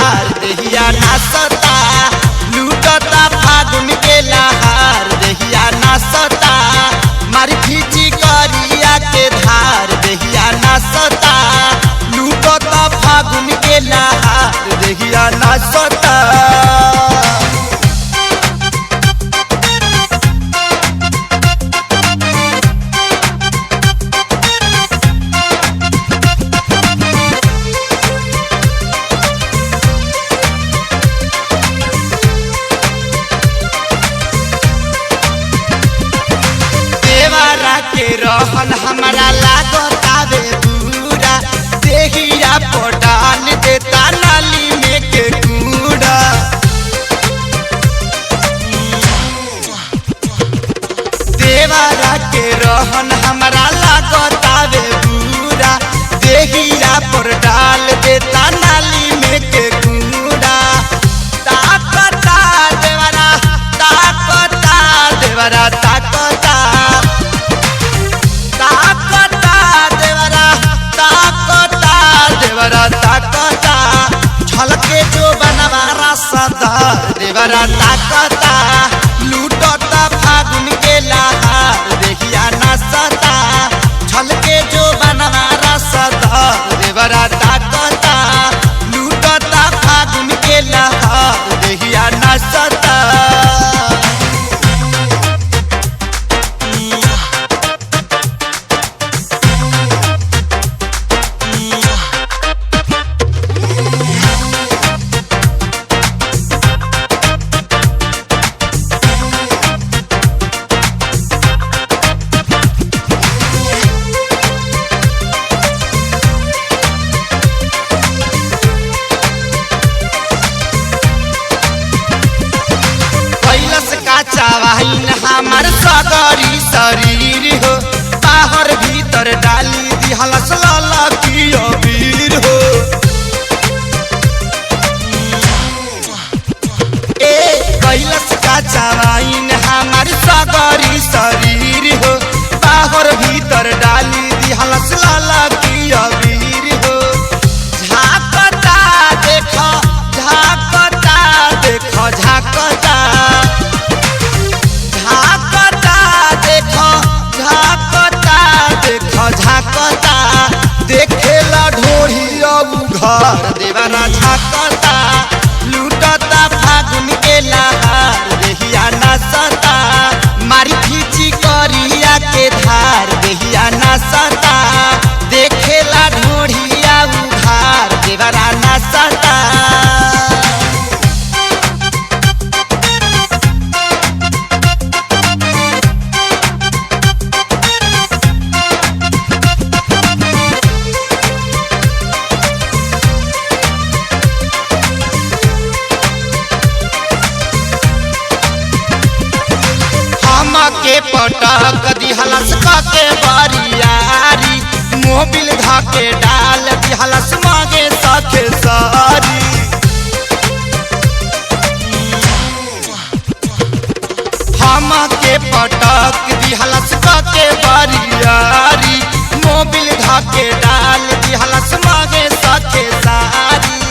हार देहिया नाचता लूटता फागुन के लहार देहिया नाचता मारी खींची करिया के धार देहिया नाचता लूटता फागुन के लहार देहिया नाचता। के रहन हमारा लागतावे पूरा देहिया पटान देता नाली में के कूड़ा देवारा के रहन हमारा लागतावे पूरा देहिया पर डाल देता नाली में के कूड़ा ताकता देवरा ताकता झलके जो बनवारा सदार देवरा ताकता लूटता फागुन के लहार देहिया नाचता झलके जो बनवारा सदार देवरा ताकता लूटता फागुन के लहार देहिया नाचता। चावाइन हमार सगरी शरीर हो बाहर भीतर डाली दिहलस ललकी अबीर हो ए कैलस का चावाइन हमार सगरी शरीर हो बाहर भीतर डाली दिहलस ललकी अबीर हो झाकता देखो झाकता देखो झाकता झाकता देखेला ढोढ़िया उघार देवरा झाकता लूटता फागुन के लहार देहिया नाचता मारी खींची करिया के धार देहिया नाचता देखेला ढोढ़िया उघार देवरा नाचता। के पटक दिहलस के बरियारी मोबिल धाके डाल दिहलस मागे सखे सारी हम के पटक दिहलस के बरियारी मोबिल धाके डाल दिहलस मागे सखे सारी